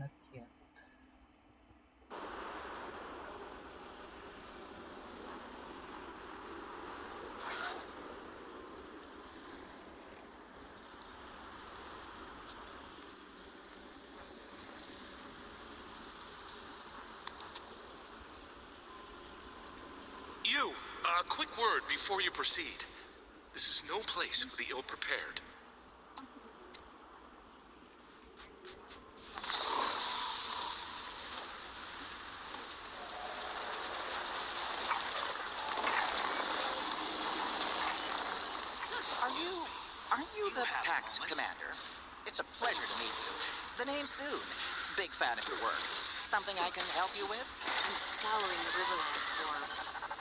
Not yet. You, a quick word before you proceed. This is no place for the ill-prepared. Aren't you the Pact Commander? It's a pleasure to meet you. The name's Soon. Big fan of your work. Something I can help you with? I'm scouring the Riverlands for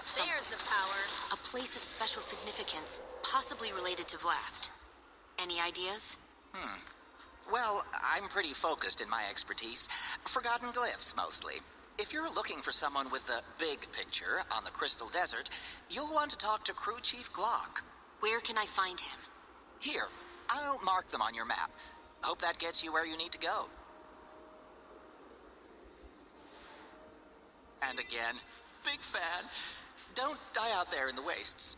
something. There's the power. A place of special significance, possibly related to Vlast. Any ideas? Well, I'm pretty focused in my expertise. Forgotten glyphs, mostly. If you're looking for someone with the big picture on the Crystal Desert, you'll want to talk to Crew Chief Glock. Where can I find him? Here, I'll mark them on your map. Hope that gets you where you need to go. And again, big fan. Don't die out there in the wastes.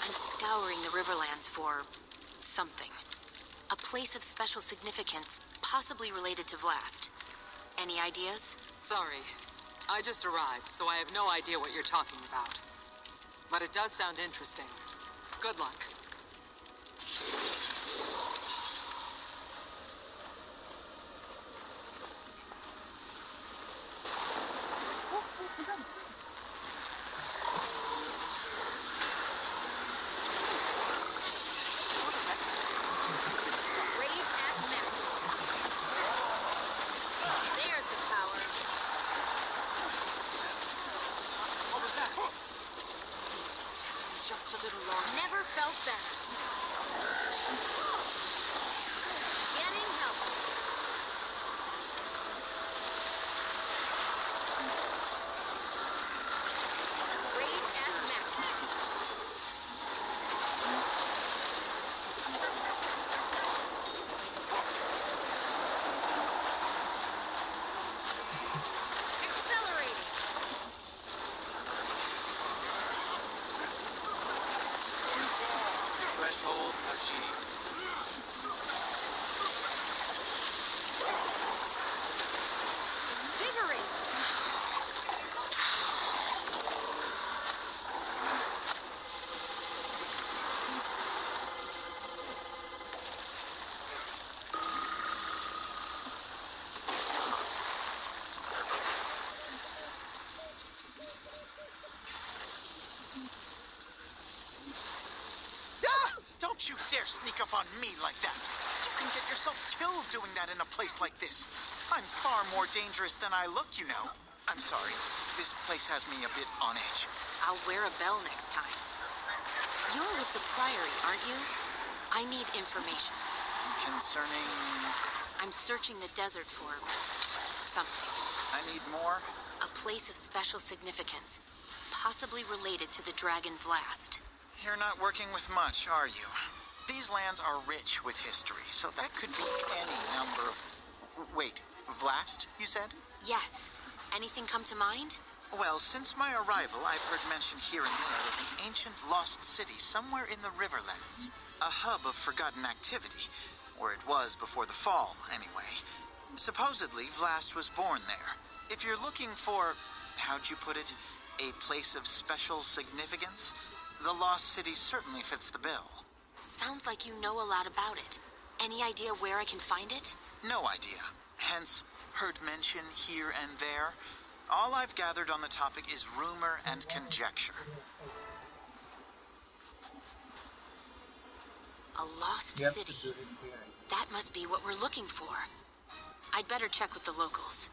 I'm scouring the Riverlands for something. A place of special significance, possibly related to Vlast. Any ideas? Sorry. I just arrived, so I have no idea what you're talking about. But it does sound interesting. Good luck. Rage at maximum. There's the power. What was that? Just a little longer. Never felt better. Getting help. Rage at maximum. Accelerating. Threshold achieved. Invigorate. Ah! Don't you dare sneak up on me like that! You can get yourself killed doing that in a place like this. I'm far more dangerous than I look, you know. I'm sorry. This place has me a bit on edge. I'll wear a bell next time. You're with the Priory, aren't you? I need information. Concerning... I'm searching the desert for something. I need more? A place of special significance, possibly related to the Dragon Vlast. You're not working with much, are you? These lands are rich with history, so that could be any number of... Wait, Vlast, you said? Yes. Anything come to mind? Well, since my arrival, I've heard mention here and there of an ancient lost city somewhere in the Riverlands. A hub of forgotten activity, or it was before the fall, anyway. Supposedly, Vlast was born there. If you're looking for, how'd you put it, a place of special significance, the lost city certainly fits the bill. Sounds like you know a lot about it. Any idea where I can find it? No idea. Hence, heard mention here and there. All I've gathered on the topic is rumor and conjecture. A lost You have to city. do it here. That must be what we're looking for. I'd better check with the locals.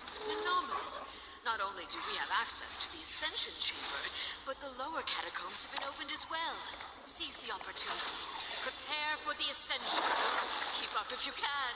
It's phenomenal. Not only do we have access to the Ascension Chamber, but the lower catacombs have been opened as well. Seize the opportunity. Prepare for the Ascension. Keep up if you can.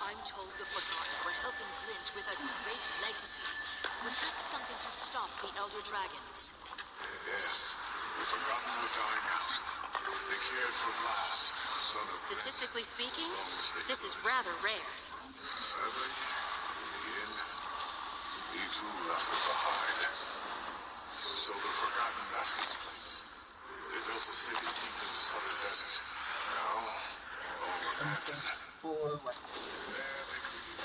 I'm told the Forgotten were helping Glint with a great legacy. Was that something to stop the Elder Dragons? Yes, the Forgotten were dying out. They cared for Blast, son of Statistically Death, speaking, as long as they this is could. rather rare. Sadly, in the end, he too left it behind. So the Forgotten left its place. They built a city deep in the southern desert. Now, all abandoned. There they created.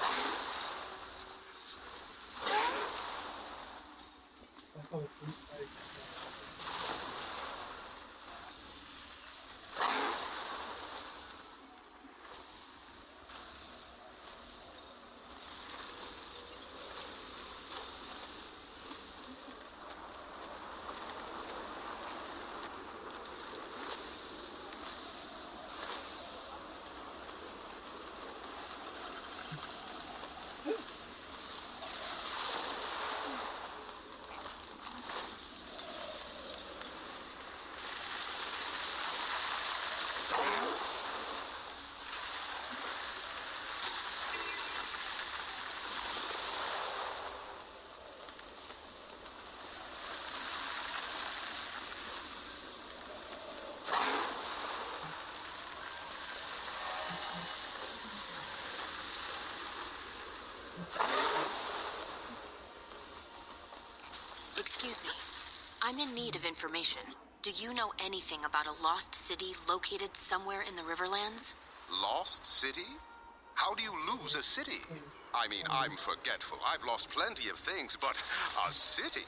Excuse me. I'm in need of information. Do you know anything about a lost city located somewhere in the Riverlands? Lost city? How do you lose a city? I mean, I'm forgetful. I've lost plenty of things, but a city?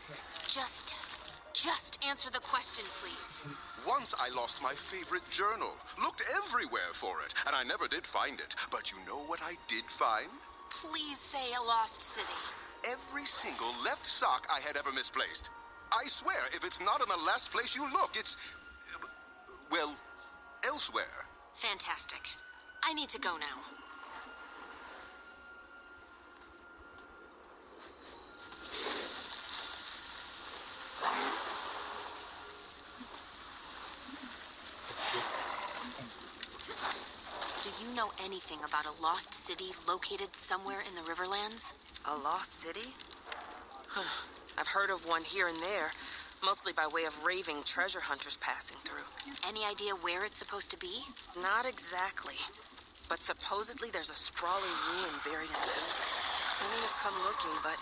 Just answer the question, please. Once I lost my favorite journal. Looked everywhere for it, and I never did find it. But you know what I did find? Please say a lost city. Every single left sock I had ever misplaced. I swear, if it's not in the last place you look, it's... well, elsewhere. Fantastic. I need to go now. Do you know anything about a lost city located somewhere in the Riverlands? A lost city? I've heard of one here and there, mostly by way of raving treasure hunters passing through. Any idea where it's supposed to be? Not exactly, but supposedly there's a sprawling ruin buried in the desert. Many have come looking, but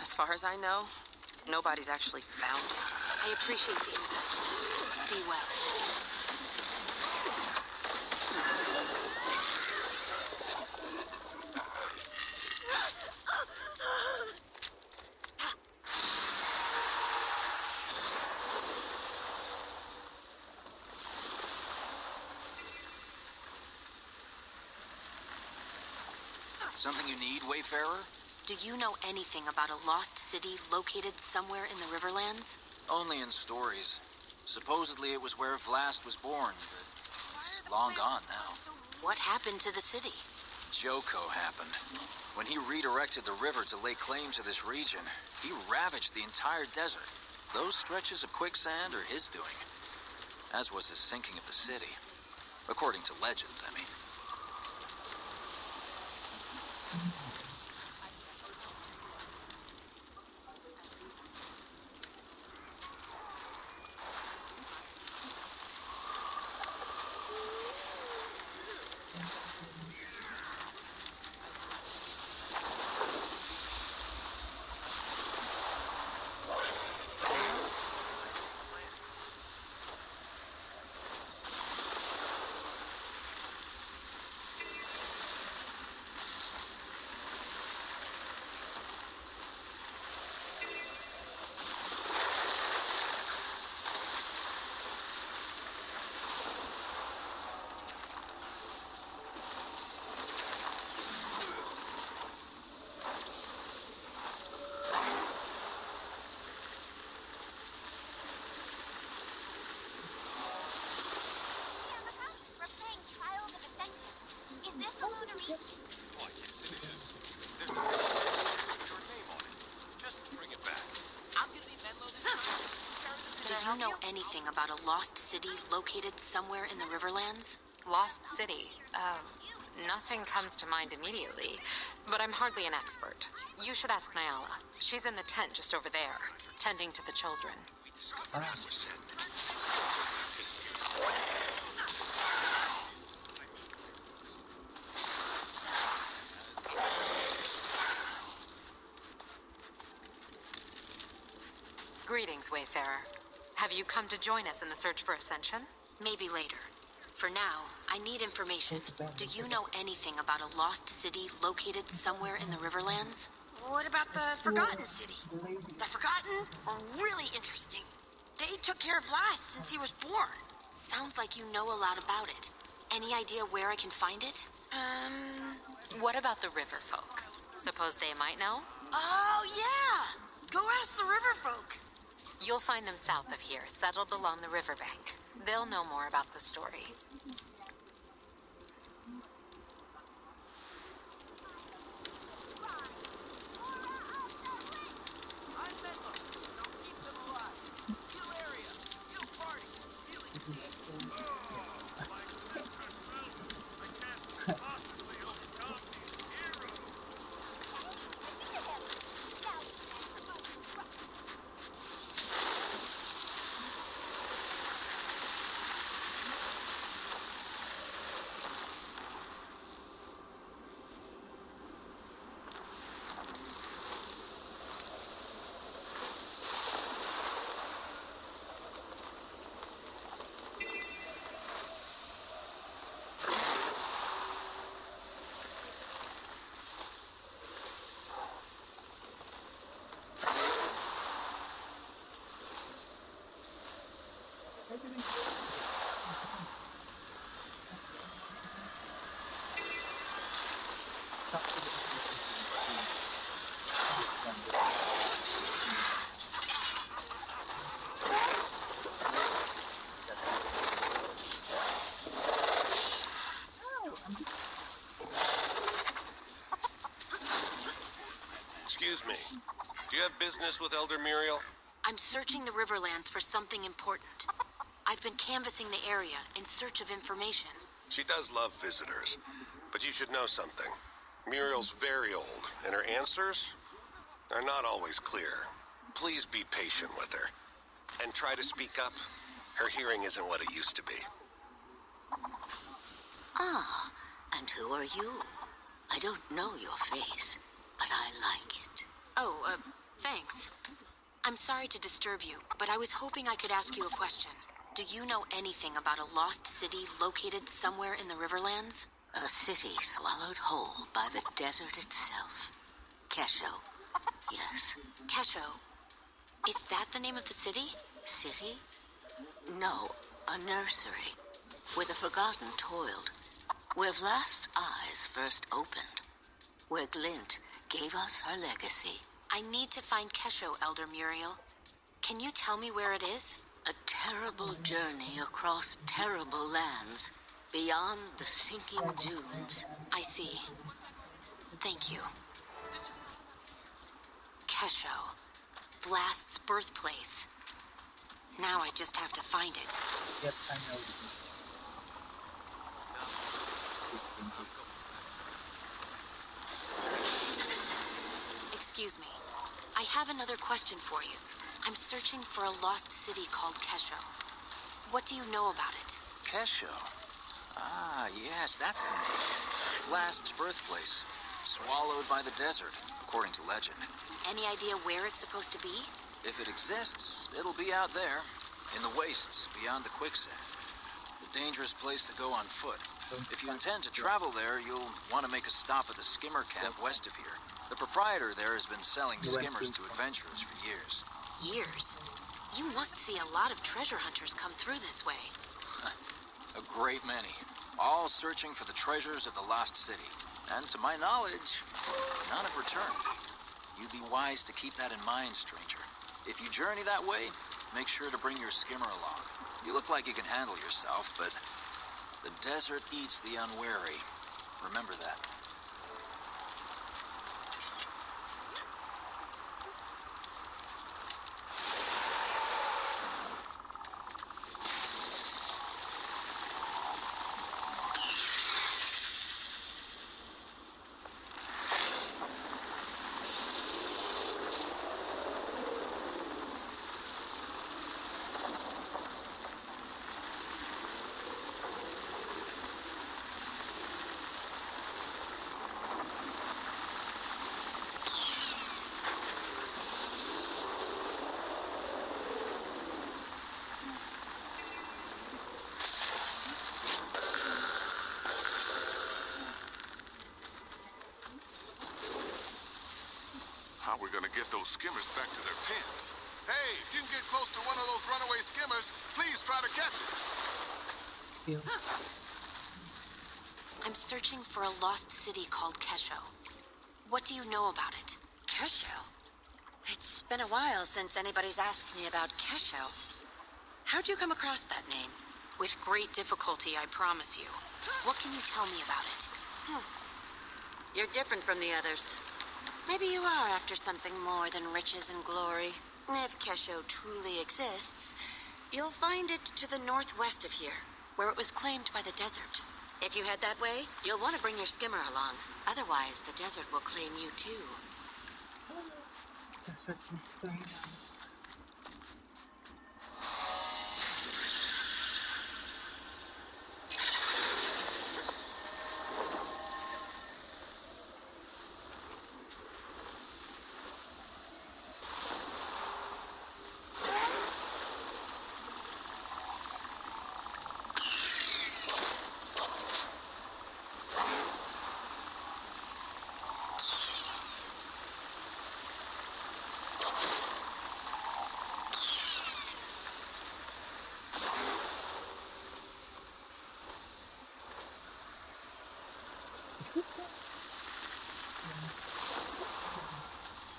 as far as I know, nobody's actually found it. I appreciate the insight. Be well. Something you need, Wayfarer? Do you know anything about a lost city located somewhere in the Riverlands? Only in stories. Supposedly it was where Vlast was born, but it's long gone now. What happened to the city? Joko happened. When he redirected the river to lay claim to this region, he ravaged the entire desert. Those stretches of quicksand are his doing, as was his sinking of the city. According to legend, I mean. Why, yes, it is. There's no your name on it. Just bring it back. I'm gonna be Menlo this time. Do you know anything about a lost city located somewhere in the Riverlands? Lost City. Nothing comes to mind immediately, but I'm hardly an expert. You should ask Nyala. She's in the tent just over there, tending to the children. We discovered as was said. Greetings, Wayfarer. Have you come to join us in the search for Ascension? Maybe later. For now, I need information. Do you know anything about a lost city located somewhere in the Riverlands? What about the Forgotten City? The Forgotten are really interesting. They took care of Last since he was born. Sounds like you know a lot about it. Any idea where I can find it? What about the river folk? Suppose they might know? Oh, yeah! Go ask the river folk. You'll find them south of here, settled along the riverbank. They'll know more about the story. Excuse me. Do you have business with Elder Muriel? I'm searching the Riverlands for something important. I've been canvassing the area in search of information. She does love visitors, but you should know something. Muriel's very old, and her answers are not always clear. Please be patient with her, and try to speak up. Her hearing isn't what it used to be. Ah, and who are you? I don't know your face, but I like it. Oh, thanks. I'm sorry to disturb you, but I was hoping I could ask you a question. Do you know anything about a lost city located somewhere in the Riverlands? A city swallowed whole by the desert itself. Kesho. Yes. Kesho. Is that the name of the city? City? No, a nursery. Where the forgotten toiled. Where Vlast's eyes first opened. Where Glint gave us her legacy. I need to find Kesho, Elder Muriel. Can you tell me where it is? A terrible journey across terrible lands. Beyond the sinking dunes. I see. Thank you. Kesho. Vlast's birthplace. Now I just have to find it. Yep, I know. Excuse me. I have another question for you. I'm searching for a lost city called Kesho. What do you know about it? Kesho? Ah, yes, that's the name. Vlast's birthplace. Swallowed by the desert, according to legend. Any idea where it's supposed to be? If it exists, it'll be out there, in the wastes beyond the quicksand. A dangerous place to go on foot. If you intend to travel there, you'll want to make a stop at the skimmer camp west of here. The proprietor there has been selling skimmers to adventurers for years. Years? You must see a lot of treasure hunters come through this way. A great many, all searching for the treasures of the lost city. And to my knowledge, none have returned. You'd be wise to keep that in mind, stranger. If you journey that way, make sure to bring your skimmer along. You look like you can handle yourself, but the desert eats the unwary. Remember that. How are we gonna get those skimmers back to their pens? Hey, if you can get close to one of those runaway skimmers, please try to catch it. I'm searching for a lost city called Kesho. What do you know about it? Kesho? It's been a while since anybody's asked me about Kesho. How'd you come across that name? With great difficulty, I promise you. What can you tell me about it? You're different from the others. Maybe you are after something more than riches and glory. If Kesho truly exists, you'll find it to the northwest of here, where it was claimed by the desert. If you head that way, you'll want to bring your skimmer along. Otherwise, the desert will claim you too.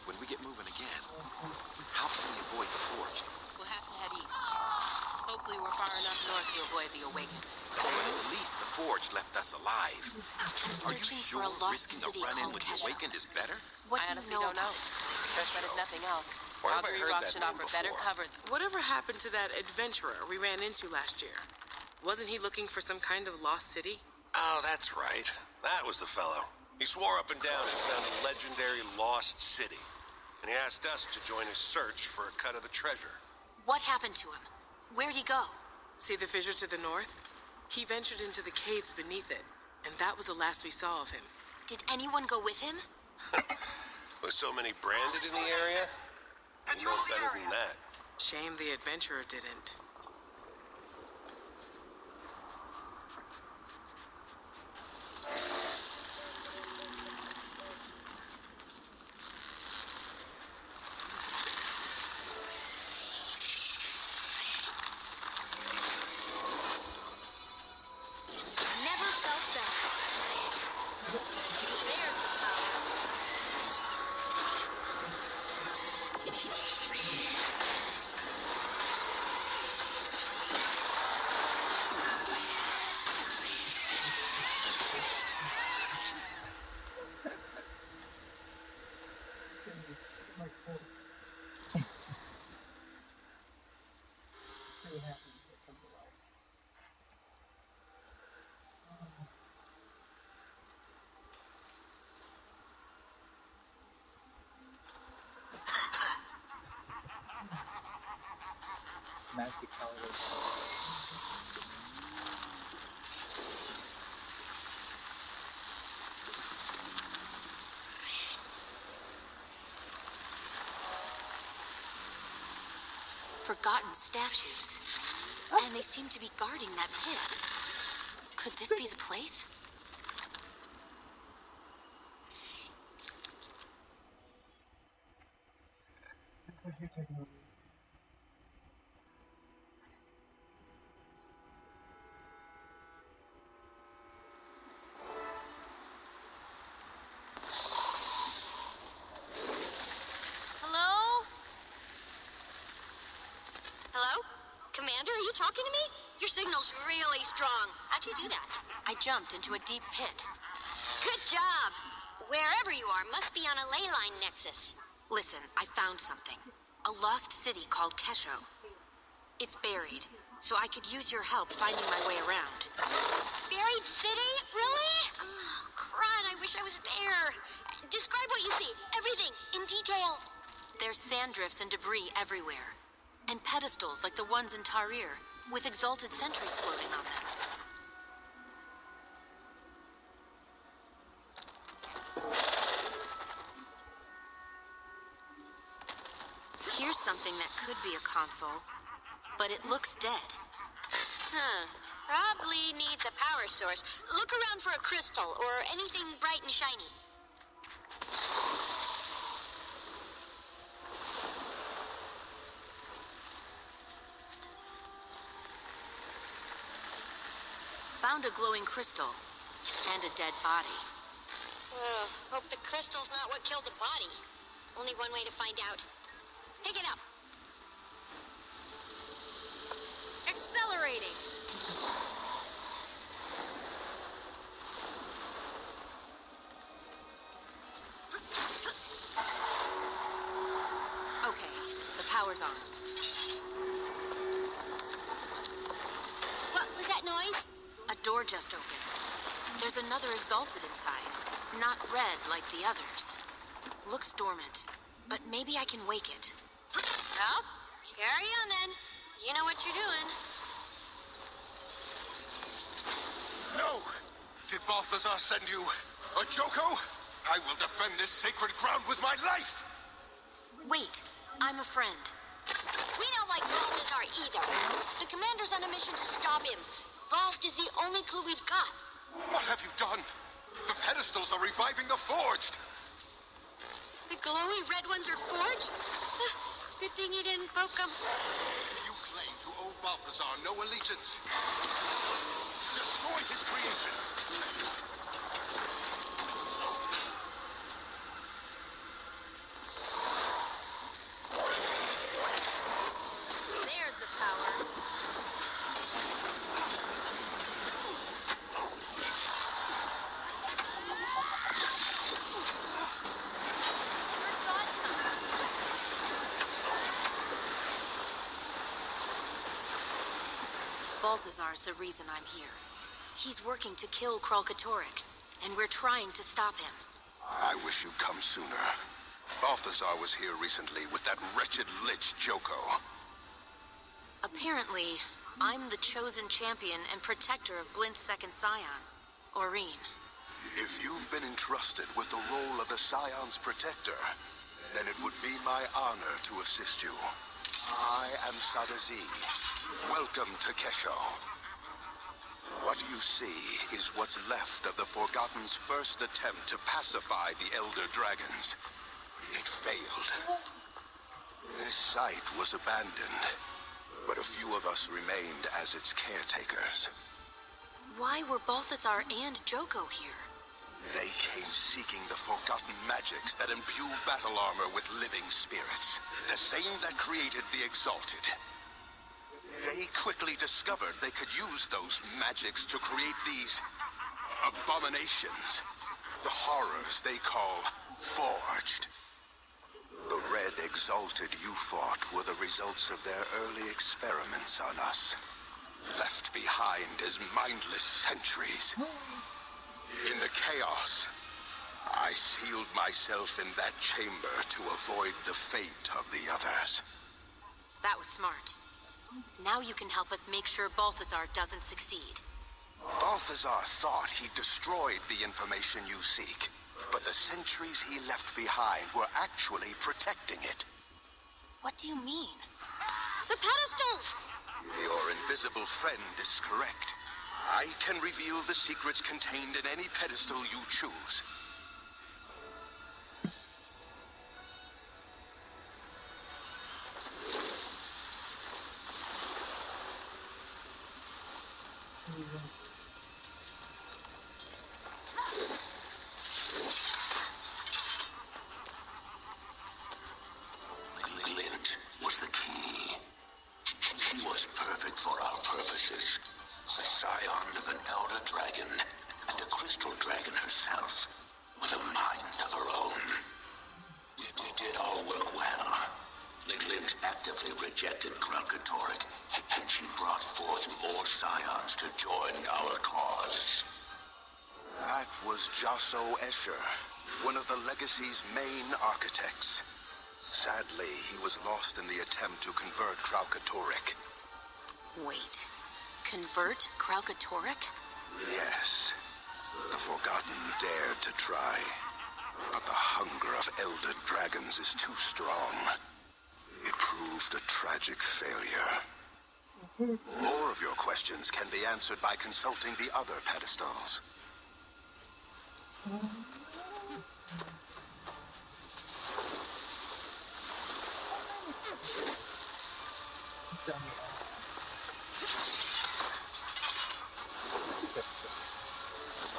When we get moving again, how can we avoid the forge? We'll have to head east. Hopefully we're far enough north to avoid the Awakened. But at least the forge left us alive. I'm Are you searching sure for a lost risking a city run-in called with the Kesho. Awakened is better? What I do honestly you know don't know. about it? But if nothing else, Where have I Augury heard Rock that should name offer better before? cover. Whatever happened to that adventurer we ran into last year? Wasn't he looking for some kind of lost city? Oh, that's right. That was the fellow. He swore up and down he found a legendary lost city. And he asked us to join his search for a cut of the treasure. What happened to him? Where'd he go? See the fissure to the north? He ventured into the caves beneath it, and that was the last we saw of him. Did anyone go with him? With so many branded in the area, you know better than that. Shame the adventurer didn't. Never felt better. There's the power. Magic powers. Forgotten statues. And they seem to be guarding that pit. Could this be the place? Hello? Hello? Commander, are you talking to me? Your signal's really strong. How'd you do that? I jumped into a deep pit. Good job. Wherever you are must be on a ley line nexus. Listen, I found something. A lost city called Kesho. It's buried, so I could use your help finding my way around. Buried city? Really? Crud, I wish I was there. Describe what you see. Everything, in detail. There's sand drifts and debris everywhere. And pedestals like the ones in Tarir, with exalted sentries floating on them. Here's something that could be a console, but it looks dead. Huh. Probably needs a power source. Look around for a crystal or anything bright and shiny. Found a glowing crystal and a dead body. Hope the crystal's not what killed the body. Only one way to find out. Pick it up. Accelerating. Okay, the power's on. What was that noise? A door just opened. There's another exalted inside. Not red like the others. Looks dormant, but maybe I can wake it. Well, carry on then. You know what you're doing. No! Did Balthazar send you a Joko? I will defend this sacred ground with my life! Wait, I'm a friend. We don't like Balthazar either. The commander's on a mission to stop him. Balth is the only clue we've got. What have you done? The pedestals are reviving the forged! The glowy red ones are forged? Good thing you didn't poke them. You claim to owe Balthazar no allegiance. Destroy his creations! There's the power. Balthazar's the reason I'm here. He's working to kill Kralkatorrik, and we're trying to stop him. I wish you'd come sooner. Balthazar was here recently with that wretched lich Joko. Apparently, I'm the chosen champion and protector of Glint's second scion, Aurene. If you've been entrusted with the role of the Scion's protector, then it would be my honor to assist you. I am Sadazi. Welcome to Kesho. What you see is what's left of the Forgotten's first attempt to pacify the Elder Dragons. It failed. This site was abandoned, but a few of us remained as its caretakers. Why were Balthazar and Joko here? They came seeking the forgotten magics that imbue battle armor with living spirits, the same that created the Exalted. They quickly discovered they could use those magics to create these abominations, the horrors they call Forged. The Red Exalted you fought were the results of their early experiments on us, left behind as mindless sentries. In the chaos, I sealed myself in that chamber to avoid the fate of the others. That was smart. Now you can help us make sure Balthazar doesn't succeed. Balthazar thought he destroyed the information you seek, but the sentries he left behind were actually protecting it. What do you mean? The pedestals! Your invisible friend is correct. I can reveal the secrets contained in any pedestal you choose. Glint was the key. She was perfect for our purposes. A scion of an elder dragon and the Crystal Dragon herself, with a mind of her own. It did all work well. Glint actively rejected Kralkatorrik, and she brought forth more scions to join our cause. That was Josso Escher, one of the Legacy's main architects. Sadly, he was lost in the attempt to convert Kralkatorrik. Wait, convert Kralkatorrik? Yes. The Forgotten dared to try. But the hunger of Elder Dragons is too strong. It proved a tragic failure. More of your questions can be answered by consulting the other pedestals.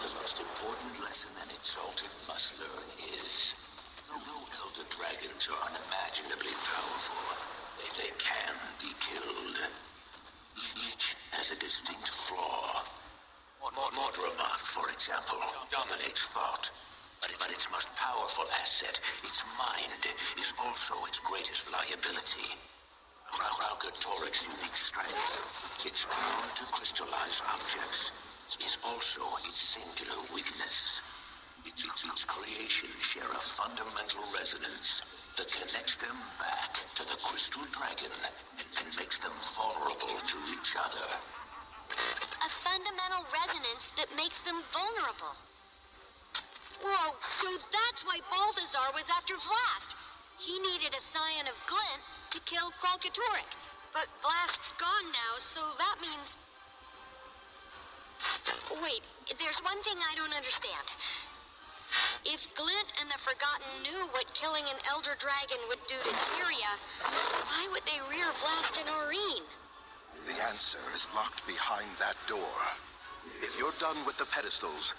The most important lesson an Exalted must learn is, although Elder Dragons are unimaginably powerful, they can be killed. Each has a distinct flaw. Mordramoth, for example, dominates thought, but its most powerful asset, its mind, is also its greatest liability. Kralkatorrik's unique strength, its power to crystallize objects, is also its singular weakness. Its creations share a fundamental resonance that connects them back to the Crystal Dragon and makes them vulnerable to each other. A fundamental resonance that makes them vulnerable. Whoa, so that's why Balthazar was after Vlast. He needed a scion of Glint to kill Kralkatorrik. But Blast's gone now, so that means... Wait, there's one thing I don't understand. If Glint and the Forgotten knew what killing an Elder Dragon would do to Tyria, why would they rear Blast and Aurene? The answer is locked behind that door. If you're done with the pedestals,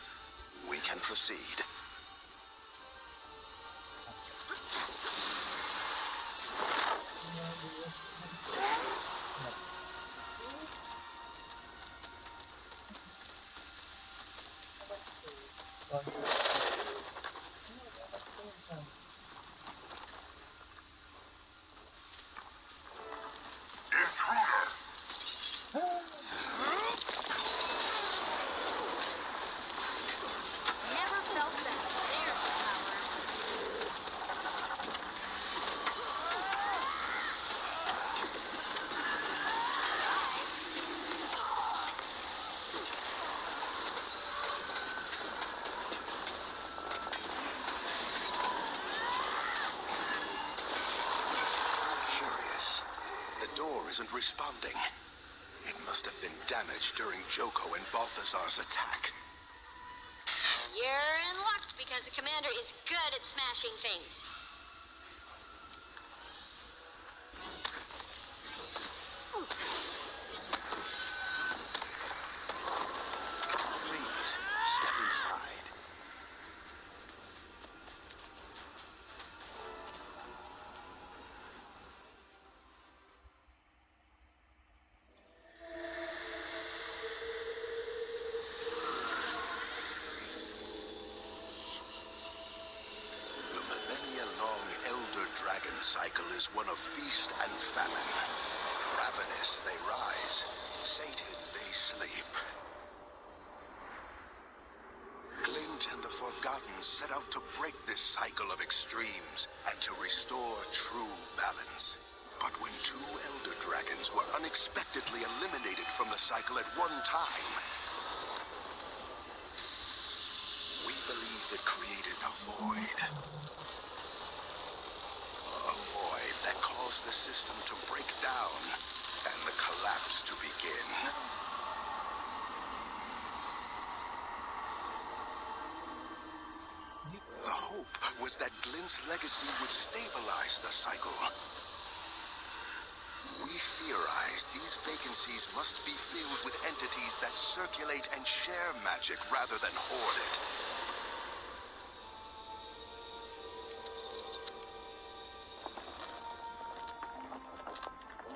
we can proceed. Intruder! Never felt that. There's power. Curious. The door isn't responding. It must have been damaged during Joko and Balthazar's attack. You're in luck because the commander is good at smashing things. Please, step inside. The millennia-long Elder Dragon cycle is one of feast and famine. Ravenous they rise, sated they sleep. Glint and the Forgotten set out to break this cycle of extremes and to restore true balance. But when two Elder Dragons were unexpectedly eliminated from the cycle at one time, we believe it created a void. A void that caused the system to break down and the collapse to begin. The hope was that Glint's legacy would stabilize the cycle. We theorize these vacancies must be filled with entities that circulate and share magic rather than hoard it.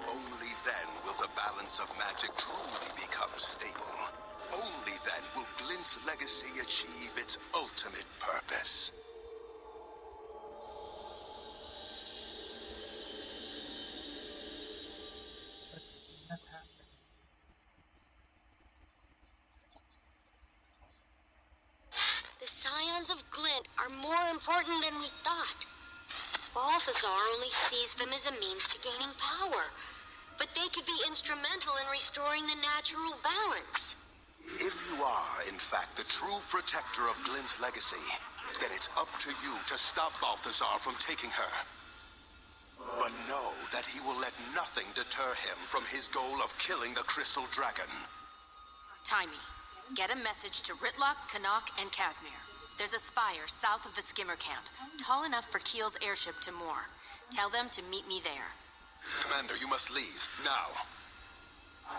Only then will the balance of magic truly become stable. Only then And will Glint's legacy achieve its ultimate purpose? The scions of Glint are more important than we thought. Balthazar only sees them as a means to gaining power, but they could be instrumental in restoring the natural balance. If you are, in fact, the true protector of Glint's legacy, then it's up to you to stop Balthazar from taking her. But know that he will let nothing deter him from his goal of killing the Crystal Dragon. Timey, get a message to Ritlock, Canuck, and Casimir. There's a spire south of the skimmer camp, tall enough for Keel's airship to moor. Tell them to meet me there. Commander, you must leave, now.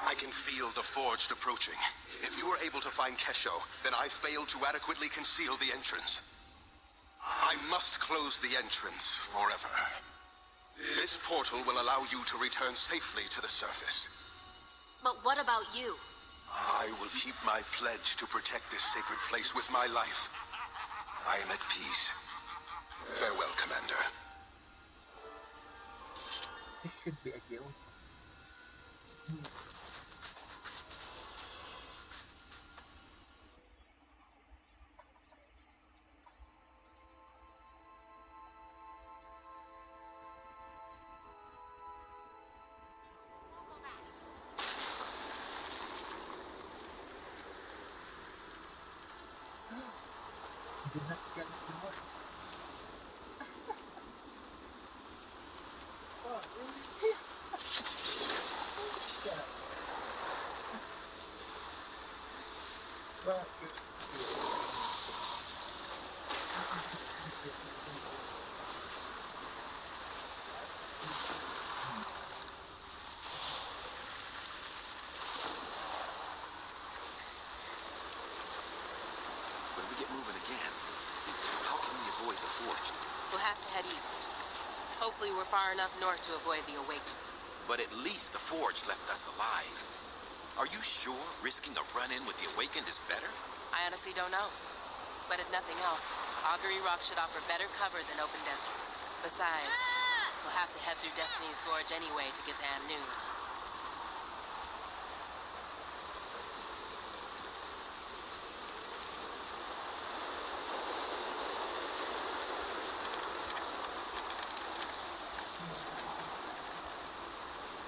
I can feel the Forged approaching. If you are able to find Kesho, then I failed to adequately conceal the entrance. I must close the entrance forever. This portal will allow you to return safely to the surface. But what about you? I will keep my pledge to protect this sacred place with my life. I am at peace. Farewell, Commander. This should be a deal. Did not get the voice. Oh, really? Yeah. Well, When we get moving again, how can we avoid the Forged? We'll have to head east. Hopefully we're far enough north to avoid the Awakening. But at least the Forged left us alive. Are you sure risking a run-in with the Awakened is better? I honestly don't know. But if nothing else, Augury Rock should offer better cover than open desert. Besides, we'll have to head through Destiny's Gorge anyway to get to Amnoon.